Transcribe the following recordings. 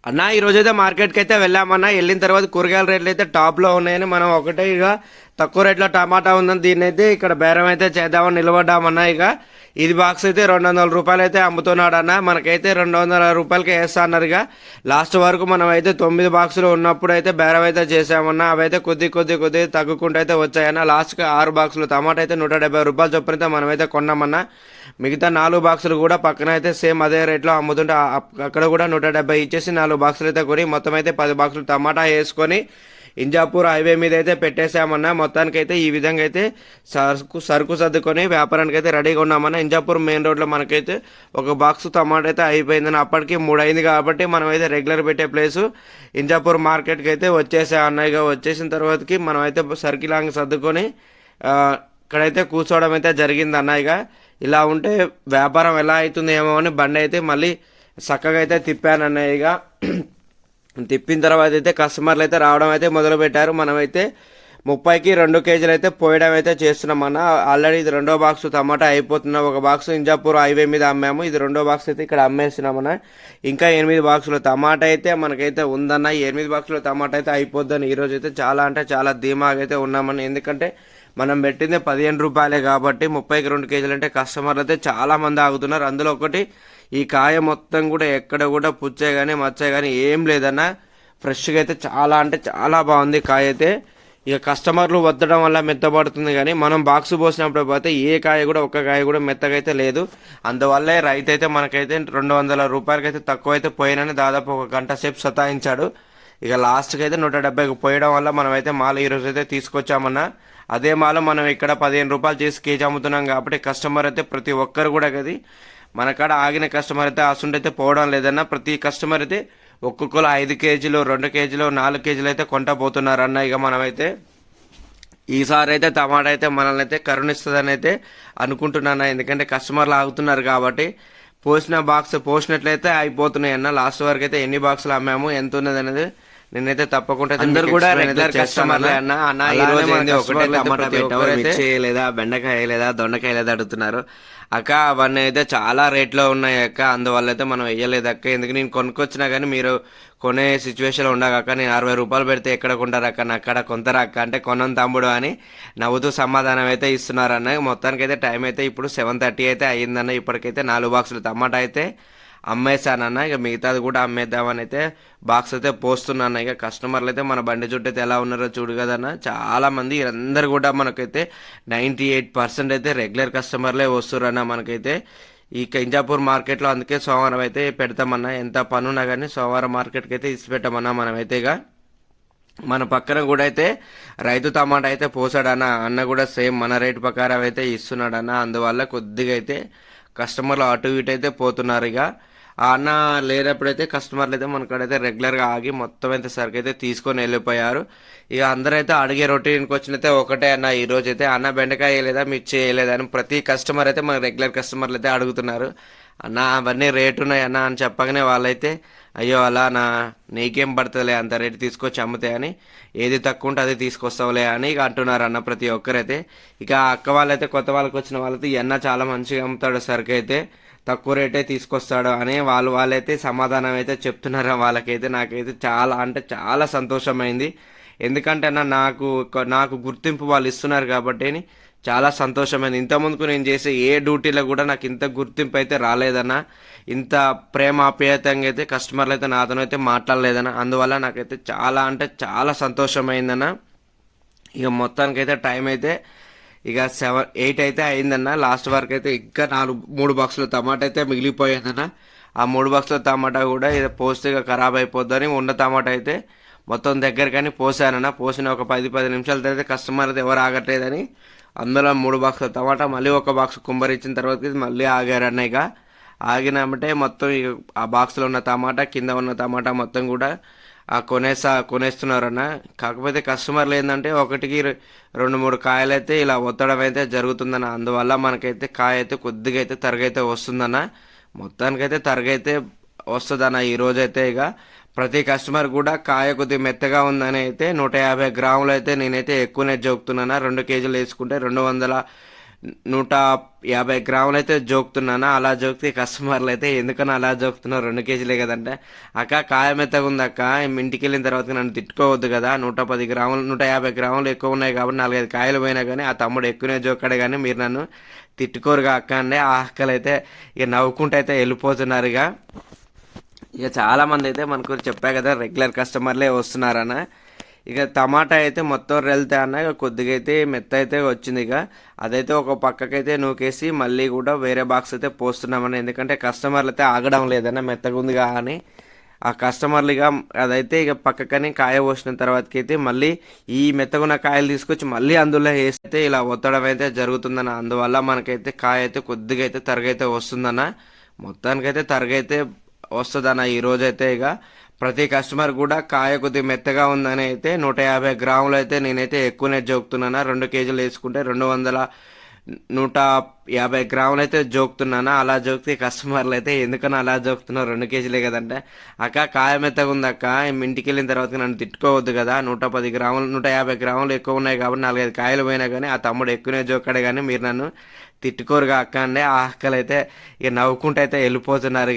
అన్న ఈ రోజైతే మార్కెట్కి అయితే వెళ్ళామన్నా. వెళ్ళిన తర్వాత కూరగాయల రేట్లు అయితే టాప్లో ఉన్నాయని మనం ఒకటే ఇక తక్కువ రేట్లో టమాటా ఉందని దీన్ని అయితే ఇక్కడ బేరం అయితే చేద్దామని నిలబడ్డామన్నా. ఇక ఇది బాక్స్ అయితే 200 రూపాయలు అయితే అమ్ముతున్నాడు అన్న. మనకైతే 200 రూపాయలకి వేస్తా అన్నారు. ఇక లాస్ట్ వరకు మనం అయితే 9 బాక్సులు ఉన్నప్పుడు అయితే బేరం అయితే చేసామన్నా. అవైతే కొద్ది తగ్గుకుంటూ అయితే వచ్చాయన్న. లాస్ట్కి 6 బాక్సులు టమాటా అయితే 170 రూపాయలు చొప్పున అయితే మనమైతే కొన్నామన్నా. మిగతా 4 బాక్సులు కూడా పక్కన అయితే సేమ్ అదే రేట్లో అమ్ముతుంటే అక్కడ కూడా 170 ఇచ్చేసి 4 బాక్సులు అయితే కొని మొత్తం అయితే 10 బాక్సులు టమాటా వేసుకొని ఇంజాపూర్ హైవే మీద అయితే పెట్టేసామన్నా. మొత్తానికి అయితే ఈ విధంగా అయితే సరుకు సర్దుకొని వ్యాపారానికి అయితే రెడీగా ఉన్నామన్నా. ఇంజాపూర్ మెయిన్ రోడ్లో మనకైతే ఒక బాక్స్ టమాటా అయితే అయిపోయిందని అప్పటికి 3 అయింది కాబట్టి మనం అయితే రెగ్యులర్ పెట్టే ప్లేసు ఇంజాపూర్ మార్కెట్కి అయితే వచ్చేసామన్నా. ఇక వచ్చేసిన తర్వాతకి మనం అయితే సర్కిలాంగ్ సర్దుకొని ఇక్కడైతే కూర్చోవడం అయితే జరిగింది అన్న. ఇక ఇలా ఉంటే వ్యాపారం ఎలా అవుతుంది ఏమో అని బండి అయితే మళ్ళీ చక్కగా అయితే తిప్పాను అన్న. ఇక తిప్పిన తర్వాత అయితే కస్టమర్లు అయితే రావడం అయితే మొదలుపెట్టారు. మనమైతే 30కి 2 కేజీలు అయితే పోయడం అయితే చేస్తున్నామన్న. ఆల్రెడీ ఇది 2వ బాక్స్ టమాటా అయిపోతున్న. ఒక బాక్స్ ఇంజాపూర్ హైవే మీద అమ్మాము. ఇది 2వ బాక్స్ అయితే ఇక్కడ అమ్మేస్తున్నామన్న. ఇంకా 8 బాక్సులు టమాటా అయితే మనకైతే ఉందన్న. ఈ 8 బాక్సుల టమాటా అయితే అయిపోద్దని ఈరోజు అయితే చాలా అంటే చాలా ధీమాగా అయితే ఉన్నామన్న. ఎందుకంటే మనం పెట్టింది 15 రూపాయలే కాబట్టి 30కి 2 కేజీలు అంటే కస్టమర్లు అయితే చాలా మంది ఆగుతున్నారు. అందులో ఒకటి ఈ కాయ మొత్తం కూడా ఎక్కడ కూడా పుచ్చే కానీ మచ్చే కానీ ఏం లేదన్న. ఫ్రెష్గా అయితే చాలా అంటే చాలా బాగుంది కాయ అయితే. ఇక కస్టమర్లు వద్దడం వల్ల మెత్తబడుతుంది కానీ మనం బాక్స్ పోసినప్పుడు పోతే ఏ కాయ కూడా ఒక్క కాయ కూడా మెత్తగా అయితే లేదు. అందువల్లే రైతు అయితే మనకైతే 200 రూపాయలకి అయితే తక్కువ అయితే పోయినని దాదాపు 1 గంట సేపు సతాయించాడు. ఇక లాస్ట్కి అయితే 170కి పోయడం వల్ల మనమైతే మాల ఈరోజు అయితే తీసుకొచ్చామన్నా. అదే మాల మనం ఇక్కడ 15 రూపాయలు చేసి కేజీ అమ్ముతున్నాం కాబట్టి కస్టమర్ అయితే ప్రతి ఒక్కరు కూడా కది మన కాడ ఆగిన కస్టమర్ అయితే ఆసుండైతే పోవడం లేదన్న. ప్రతి కస్టమర్ అయితే ఒక్కొక్కరు 5 కేజీలు 2 కేజీలు 4 కేజీలు అయితే కొంటా పోతున్నారు అన్న. ఇక మనమైతే ఈసారి అయితే టమాటా అయితే మనల్ని అయితే కరుణిస్తుందని అయితే అనుకుంటున్నాను. ఎందుకంటే కస్టమర్లు ఆగుతున్నారు కాబట్టి పోసిన బాక్స్ పోసినట్లయితే అయిపోతున్నాయి అన్న. లాస్ట్ వరకు అయితే ఎన్ని బాక్సులు అమ్మాము ఎంత ఉన్నది అనేది నేనైతే తప్పకుండా అందరు కూడా రెగ్యులర్ కస్టమర్లే అన్న. ఈ రోజు ఒకటే టమాటా పెట్టావు, మిర్చి లేదా బెండకాయ లేదా దొండకాయ లేదా అడుగుతున్నారు అక్క. అవన్నీ అయితే చాలా రేట్లో ఉన్నాయి అక్క, అందువల్ల అయితే మనం వేయలేదు అక్క. ఎందుకు నేను కొనుక్కొచ్చినా కానీ మీరు కొనే సిచ్యువేషన్ ఉండగాక నేను 60 రూపాయలు పెడితే ఎక్కడ కొంటారు అక్క, నా అక్కడ కొంటారా అక్క అంటే కొనం తమ్ముడు అని నవ్వుతూ సమాధానం అయితే ఇస్తున్నారన్న. మొత్తానికి అయితే టైం అయితే ఇప్పుడు 7:30 అయితే అయ్యిందన్న. ఇప్పటికైతే 4 బాక్సులు టమాటా అయితే అమ్మేశానన్న. ఇక మిగతాది కూడా అమ్మేద్దామని అయితే బాక్స్ అయితే పోస్తున్నాను. ఇక కస్టమర్లు అయితే మన బండి చుట్టూ అయితే ఎలా ఉన్నారో చూడు కదన్న. చాలా మంది అందరు కూడా మనకైతే 98% అయితే రెగ్యులర్ కస్టమర్లే వస్తురన్న మనకైతే. ఈ ఇంజాపూర్ మార్కెట్లో అందుకే సోమవారం అయితే పెడతామన్నా. ఎంత పనున్నా కానీ సోమవారం మార్కెట్కి అయితే ఇచ్చి పెట్టామన్నా మనమైతే. ఇక మన పక్కన కూడా అయితే రైతు టమాటా అయితే పోసాడన్న. అన్న కూడా సేమ్ మన రేటు ప్రకారం అయితే ఇస్తున్నాడన్న. అందువల్ల కొద్దిగా అయితే కస్టమర్లు అటు ఇటు అయితే పోతున్నారు. ఇక ఆ అన్న లేనప్పుడైతే కస్టమర్లు అయితే మనకాడైతే రెగ్యులర్గా ఆగి మొత్తం అయితే సరికి అయితే తీసుకొని వెళ్ళిపోయారు. ఇక అందరైతే అడిగే రొటీన్కి వచ్చినైతే ఒకటే అన్న. ఈరోజు అయితే అన్న బెండకాయ వేయలేదా మిర్చి వేయలేదా అని ప్రతి కస్టమర్ అయితే మన రెగ్యులర్ కస్టమర్లు అయితే అడుగుతున్నారు. అన్న అవన్నీ రేటు ఉన్నాయి అన్న అని చెప్పగానే వాళ్ళైతే అయ్యో అలా నీకేం పడుతుందిలే అంత రేటు తీసుకొచ్చి అమ్ముతాయి అని, ఏది తక్కువ ఉంటే అది తీసుకొస్తావులే అని ఇక అంటున్నారు అన్న ప్రతి ఒక్కరైతే. ఇక అక్క వాళ్ళైతే కొత్త వాళ్ళకి వచ్చిన వాళ్ళైతే ఎన్న చాలా మంచిగా అమ్ముతాడు సరికి అయితే తక్కువ రేటే తీసుకొస్తాడు అని వాళ్ళైతే సమాధానం అయితే చెప్తున్నారు. వాళ్ళకైతే నాకైతే చాలా అంటే చాలా సంతోషమైంది. ఎందుకంటే అన్న నాకు గుర్తింపు వాళ్ళు ఇస్తున్నారు కాబట్టి చాలా సంతోషమైంది. ఇంతకుముందుకు నేను చేసే ఏ డ్యూటీలో కూడా నాకు ఇంత గుర్తింపు అయితే రాలేదన్న. ఇంత ప్రేమ ఆప్యాయతంగా అయితే కస్టమర్లు అయితే నాతోనైతే మాట్లాడలేదన్న. అందువల్ల నాకైతే చాలా అంటే చాలా సంతోషమైందన్న. ఇక మొత్తానికైతే టైం అయితే ఇక 8 అయితే అయిందన్న. లాస్ట్ వరకు అయితే ఇంకా 3 బాక్సులు టమాటా అయితే మిగిలిపోయిందన్న. ఆ 3 బాక్సుల టమాటా కూడా ఇది పోస్తే ఇక ఖరాబ్ అయిపోద్దని ఉన్న టమాటా అయితే మొత్తం దగ్గరకని పోసానన్న. పోసిన ఒక 10 నిమిషాల తర్వాత కస్టమర్ అయితే ఎవరు ఆగట్లేదని అందులో 3 బాక్సుల టమాటా మళ్ళీ ఒక బాక్స్ కుమ్మరిచ్చిన తర్వాత మళ్ళీ ఆగారన్న. ఇక ఆగినామంటే మొత్తం ఇక ఆ బాక్స్లో ఉన్న టమాటా కింద ఉన్న టమాటా మొత్తం కూడా కొనేస్తున్నారన్న. కాకపోతే కస్టమర్లు ఏంటంటే 1కి 2-3 కాయలు అయితే ఇలా ఒత్తడం అయితే జరుగుతుందన్న. అందువల్ల మనకైతే కాయ అయితే కొద్దిగా అయితే తరగైతే వస్తుందన్న. మొత్తానికైతే తరగైతే వస్తుందన్న ఈరోజైతే. ఇక ప్రతి కస్టమర్ కూడా కాయ కొద్దిగా మెత్తగా ఉందని అయితే 150 గ్రాములు అయితే నేనైతే ఎక్కువనే జోకుతున్నాను. 2 కేజీలు వేసుకుంటే 150 గ్రాములు అయితే జోకుతున్నానా. అలా జోకితే కస్టమర్లు అయితే ఎందుకని అలా జోకుతున్నారు, 2 కేజీలే కదంటే, అక్క కాయ మెత్తగా ఉంది అక్క, ఇంటికి వెళ్ళిన తర్వాత నన్ను తిట్టుకోవద్దు కదా, 110 గ్రాములు 150 గ్రాములు ఎక్కువ ఉన్నాయి కాబట్టి 4-5 కాయలు పోయినా కానీ ఆ తమ్ముడు ఎక్కువనే జోకాడే కానీ మీరు నన్ను తిట్టుకోరుగా అక్క అంటే ఆ అక్కలు అయితే ఇక నవ్వుకుంటూ అయితే వెళ్ళిపోతున్నారు. ఇక చాలా మంది అయితే మనకు చెప్పా కదా రెగ్యులర్ కస్టమర్లే వస్తున్నారన్న. ఇక టమాటా అయితే మొత్తం వెళ్తే అన్న ఇక కొద్దిగా అయితే మెత్త అయితే వచ్చింది. ఇక అదైతే ఒక పక్కకైతే నూకేసి మళ్ళీ కూడా వేరే బాక్స్ అయితే పోస్తున్నామని, ఎందుకంటే కస్టమర్లు అయితే ఆగడం లేదన్న మెత్తగా ఉంది కానీ ఆ కస్టమర్లు ఇక అదైతే ఇక పక్కకని కాయ పోసిన తర్వాతకి అయితే మళ్ళీ ఈ మెత్తగున్న కాయలు తీసుకొచ్చి మళ్ళీ అందులో వేస్తే ఇలా ఒత్తడం అయితే జరుగుతుందన్న. అందువల్ల మనకైతే కాయ అయితే కొద్దిగా అయితే తరగైతే వస్తుందన్న, మొత్తానికైతే తరగైతే వస్తుందన్న ఈరోజైతే. ఇక ప్రతి కస్టమర్ కూడా కాయ కొద్దిగా మెత్తగా ఉందని అయితే 150 గ్రాములు అయితే నేనైతే ఎక్కువనే జోకుతున్నానా. 2 కేజీలు వేసుకుంటే 150 గ్రాములు అయితే జోకుతున్నానా. అలా జోకితే కస్టమర్లు అయితే ఎందుకని అలా జోకుతున్నారు, 2 కేజీలే కదంటే, అక్క కాయ మెత్తగా ఉంది అక్క, ఇంటికి వెళ్ళిన తర్వాత నన్ను తిట్టుకోవద్దు కదా, 110 గ్రాములు 150 గ్రాములు ఎక్కువ ఉన్నాయి కాబట్టి 4-5 కాయలు పోయినా కానీ ఆ తమ్ముడు ఎక్కువనే జోకాడే కానీ మీరు నన్ను తిట్టుకోరుగా అక్క అంటే ఆ అక్కలు అయితే ఇక నవ్వుకుంటూ అయితే వెళ్ళిపోతున్నారు.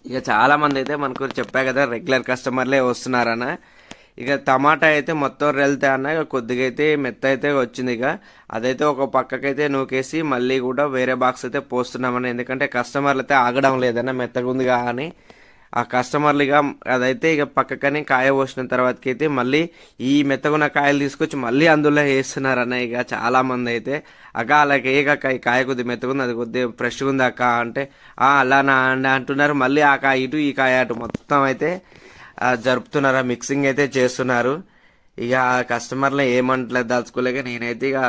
ఇక చాలా మంది అయితే మనకు చెప్పా కదా రెగ్యులర్ కస్టమర్లే వస్తున్నారన్న. ఇక టమాటా అయితే మొత్తం వెళ్తే అన్న ఇక కొద్దిగా అయితే మెత్త అయితే వచ్చింది. ఇక అదైతే ఒక పక్కకైతే నూకేసి మళ్ళీ కూడా వేరే బాక్స్ అయితే పోస్తున్నామని, ఎందుకంటే కస్టమర్లు అయితే ఆగడం లేదన్న మెత్తగా ఉంది కానీ ఆ కస్టమర్లు ఇక అదైతే ఇక పక్కకని కాయ పోసిన తర్వాతకి అయితే మళ్ళీ ఈ మెత్తగున్న కాయలు తీసుకొచ్చి మళ్ళీ అందులో వేస్తున్నారన్న. ఇక చాలా మంది అయితే అక్క అలాగే ఈ కాయ కొద్ది మెత్తగుంది, అది కొద్దిగా ఫ్రెష్గా ఉంది అక్క అంటే అలానా అండి అంటున్నారు. మళ్ళీ ఆ కాయ ఇటు ఈ కాయ అటు మొత్తం అయితే జరుపుతున్నారు, మిక్సింగ్ అయితే చేస్తున్నారు. ఇక కస్టమర్లు ఏమంటలేదు దాచుకోలేక నేనైతే ఇక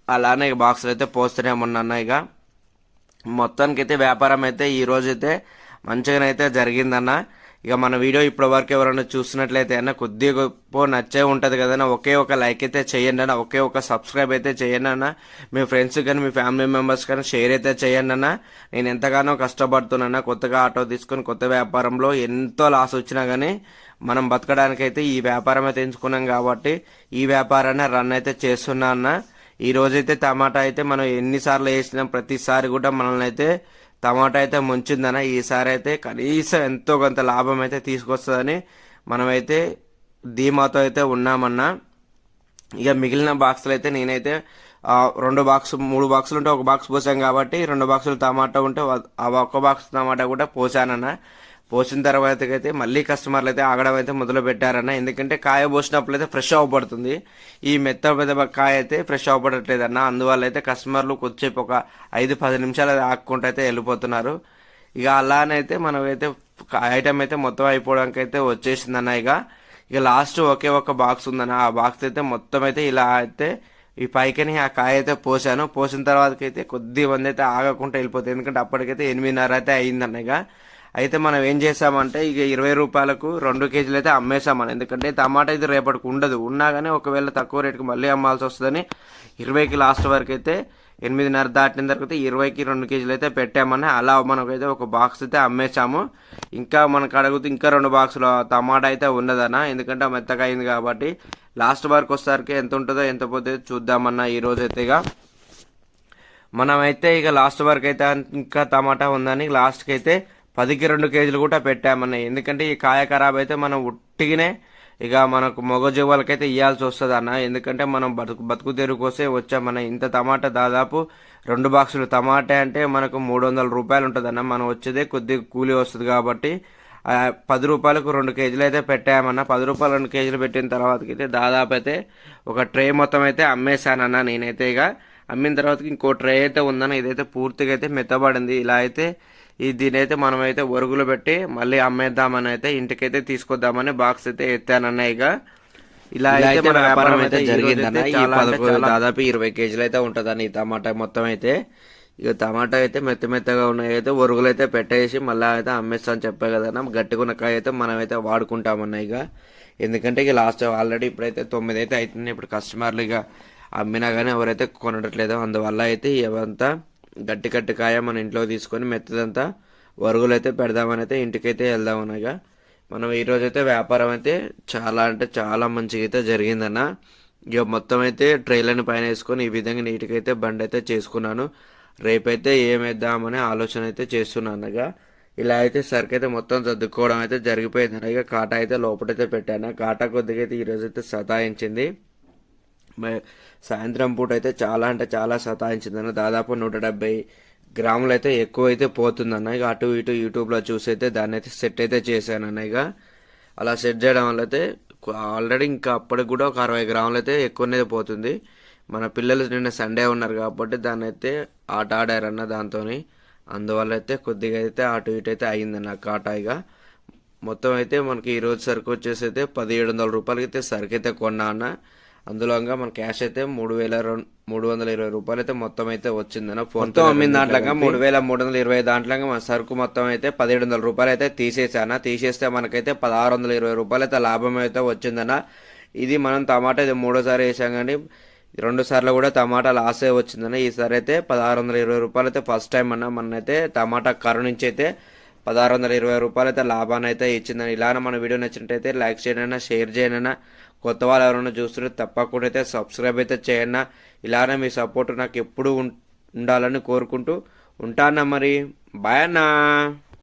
అలానే ఇక బాక్సులు అయితే పోస్తూనే ఉన్నాను. ఇక మొత్తానికి అయితే వ్యాపారం అయితే ఈరోజైతే మంచిగానైతే జరిగిందన్న. ఇక మన వీడియో ఇప్పటి వరకు ఎవరైనా చూస్తున్నట్లయితే అన్న కొద్దిగా గొప్ప నచ్చే ఉంటుంది కదన్న, ఒకే ఒక లైక్ అయితే చేయండి అన్న, ఒకే ఒక సబ్స్క్రైబ్ అయితే చేయండి అన్న, మీ ఫ్రెండ్స్ కానీ మీ ఫ్యామిలీ మెంబర్స్ కానీ షేర్ అయితే చేయండి అన్న. నేను ఎంతగానో కష్టపడుతున్నా, కొత్తగా ఆటో తీసుకొని కొత్త వ్యాపారంలో ఎంతో లాస్ వచ్చినా కానీ మనం బతకడానికైతే ఈ వ్యాపారం అయితే ఎంచుకున్నాం కాబట్టి ఈ వ్యాపారాన్ని రన్ అయితే చేస్తున్నా అన్న. ఈ రోజైతే టమాటా అయితే మనం ఎన్నిసార్లు వేసినాం ప్రతిసారి కూడా మనల్ని అయితే టమాటా అయితే ముంచిందన్న. ఈసారి అయితే కనీసం ఎంతో కొంత లాభం అయితే తీసుకొస్తుందని మనమైతే ధీమాతో అయితే ఉన్నామన్నా. ఇక మిగిలిన బాక్సులు అయితే నేనైతే 3 బాక్సులు ఉంటే ఒక బాక్స్ పోసాం కాబట్టి 2 బాక్సులు టమాటా ఉంటే ఆ ఒక్క బాక్స్ టమాటా కూడా పోసానన్న. పోసిన తర్వాతకైతే మళ్ళీ కస్టమర్లు అయితే ఆగడం అయితే మొదలు పెట్టారన్న, ఎందుకంటే కాయ పోసినప్పుడు అయితే ఫ్రెష్ అవ్వబడుతుంది, ఈ పెద్ద కాయ అయితే ఫ్రెష్ అవ్వబడట్లేదన్న. అందువల్ల అయితే కస్టమర్లు కొద్దిసేపు ఒక 5-10 నిమిషాలు అయితే ఆక్కుంటూ అయితే వెళ్ళిపోతున్నారు. ఇక అలానైతే మనమైతే ఐటమ్ అయితే మొత్తం అయిపోవడానికి అయితే వచ్చేసిందన్న. ఇక లాస్ట్ ఒకే ఒక బాక్స్ ఉందన్న, ఆ బాక్స్ అయితే మొత్తం అయితే ఇలా అయితే ఈ పైకని ఆ కాయ అయితే పోసాను. పోసిన తర్వాతకైతే కొద్ది మంది అయితే ఆగకుండా వెళ్ళిపోతుంది, ఎందుకంటే అప్పటికైతే 8:30 అయితే అయిందన్న. అయితే మనం ఏం చేసామంటే ఇక 20 రూపాయలకు 2 కేజీలు అయితే అమ్మేసామని, ఎందుకంటే టమాటా అయితే రేపటికి ఉండదు, ఉన్నా కానీ ఒకవేళ తక్కువ రేటుకి మళ్ళీ అమ్మాల్సి వస్తుందని 20కి లాస్ట్ వరకు అయితే 8:30 దాటిన తర్వాత 20కి 2 కేజీలు అయితే పెట్టామని అలా మనకైతే ఒక బాక్స్ అయితే అమ్మేసాము. ఇంకా మనకు అడుగుతూ ఇంకా 2 బాక్సులు టమాటా అయితే ఉన్నదన్న, ఎందుకంటే మెత్తగా అయింది కాబట్టి లాస్ట్ వరకు వచ్చేసరికి ఎంత ఉంటుందో ఎంత పోతే చూద్దామన్నా. ఈ రోజు అయితే ఇక మనమైతే ఇక లాస్ట్ వరకు అయితే ఇంకా టమాటా ఉందని లాస్ట్కి అయితే 10కి 2 కేజీలు కూడా పెట్టామన్న, ఎందుకంటే ఈ కాయ ఖరాబ్ అయితే మనం ఉట్టిగానే ఇక మనకు మొగజీవాలకైతే ఇవ్వాల్సి వస్తుంది అన్న, ఎందుకంటే మనం బతుకు తెరువు కోసే వచ్చామన్న. ఇంత టమాటా దాదాపు 2 బాక్సులు టమాటా అంటే మనకు 300 రూపాయలు ఉంటుంది అన్న, మనం వచ్చేదే కొద్దిగా కూలీ వస్తుంది కాబట్టి 10 రూపాయలకు 2 కేజీలు అయితే పెట్టామన్న. 10 రూపాయలు 2 కేజీలు పెట్టిన తర్వాతకి అయితే దాదాపు అయితే ఒక ట్రే మొత్తం అయితే అమ్మేశానన్న నేనైతే. ఇక అమ్మిన తర్వాతకి ఇంకో ట్రే అయితే ఉందన్న, ఇదైతే పూర్తిగా అయితే మెత్తబడింది. ఇలా అయితే దీనైతే మనమైతే ఒరుగులు పెట్టి మళ్ళీ అమ్మేద్దామని అయితే ఇంటికైతే తీసుకొద్దామని బాక్స్ అయితే ఎత్తానన్న. ఇక ఇలా అయితే మన వ్యాపారం అయితే జరిగిందన్న. దాదాపు 20 కేజీలు అయితే ఉంటుందన్న ఈ టమాటా మొత్తం అయితే. ఇక టమాటా అయితే మెత్తగా ఉన్నాయి, అయితే ఒరుగులు అయితే పెట్టేసి మళ్ళీ అయితే అమ్మేస్తామని చెప్పే కదన్నా. గట్టిగా కాయ అయితే మనమైతే వాడుకుంటామన్నా. ఇక ఎందుకంటే ఇక లాస్ట్ ఆల్రెడీ ఇప్పుడైతే 9 అయితే అవుతుంది, ఇప్పుడు కస్టమర్లు ఇక అమ్మినా కానీ ఎవరైతే కొనట్లేదు, అందువల్ల అయితే ఇవంతా గట్టి కాయ మన ఇంట్లో తీసుకొని మెత్తదంతా వరుగులు అయితే పెడదామని అయితే ఇంటికైతే వెళ్దామని. ఇక మనం ఈరోజైతే వ్యాపారం అయితే చాలా అంటే చాలా మంచిగా అయితే జరిగిందన్న. ఇక మొత్తం అయితే ట్రైలర్ని పైన వేసుకొని ఈ విధంగా నీట్గా అయితే బండి అయితే చేసుకున్నాను. రేపైతే ఏమేద్దామనే ఆలోచన అయితే చేస్తున్నాను అనగా. ఇలా అయితే సరికి అయితే మొత్తం సర్దుకోవడం అయితే జరిగిపోయింది అనగా. కాటా అయితే లోపలైతే పెట్టాను. కాటా కొద్దిగా అయితే ఈరోజు అయితే సతాయించింది. సాయంత్రం పూట అయితే చాలా అంటే చాలా సతాయించిందన్న. దాదాపు 170 గ్రాములు అయితే ఎక్కువ అయితే పోతుందన్న. ఇక అటు ఇటు యూట్యూబ్లో చూసి అయితే దాన్ని అయితే సెట్ అయితే చేశానన్న. ఇక అలా సెట్ చేయడం వల్ల అయితే ఆల్రెడీ ఇంకా అప్పటికి కూడా ఒక 60 గ్రాములు అయితే ఎక్కువనే పోతుంది. మన పిల్లలు నిన్న సండే ఉన్నారు కాబట్టి దాన్ని అయితే ఆట ఆడారన్న దాంతో. అందువల్ల అయితే కొద్దిగా అయితే అటు ఇటు అయితే అయిందన్న కాటా. ఇక మొత్తం అయితే మనకి ఈరోజు సరుకు వచ్చేసి అయితే 1700 రూపాయలకి అయితే సరుకు అయితే కొన్నా అన్న. అందులో మన క్యాష్ అయితే 3320 రూపాయలు అయితే మొత్తం అయితే వచ్చిందన్న. ఫోన్ తో అమ్మిన దాంట్లో 3320 దాంట్లో మన సరుకు మొత్తం అయితే 1700 రూపాయలు అయితే తీసేసాన. తీసేస్తే మనకైతే 1620 రూపాయలు అయితే లాభం అయితే వచ్చిందన్న. ఇది మనం టమాటా ఇది 3వ సారి వేసాం కానీ 2 సార్లు కూడా టమాటా లాసే వచ్చిందన్న. ఈసారి అయితే 1620 రూపాయలు అయితే ఫస్ట్ టైం అన్న మనైతే టమాటా కర్ర నుంచి అయితే 1620 రూపాయలు అయితే లాభాన్ని అయితే ఇచ్చిందని. ఇలానే మన వీడియో నచ్చినట్టయితే లైక్ చేయండి, షేర్ చేయండి. కొత్త వాళ్ళు ఎవరైనా చూస్తుంటే తప్పకుండా అయితే సబ్స్క్రైబ్ అయితే చేయండి. ఇలానే మీ సపోర్ట్ నాకు ఎప్పుడు ఉండాలని కోరుకుంటూ ఉంటానా. మరి బాయ్ అన్నా.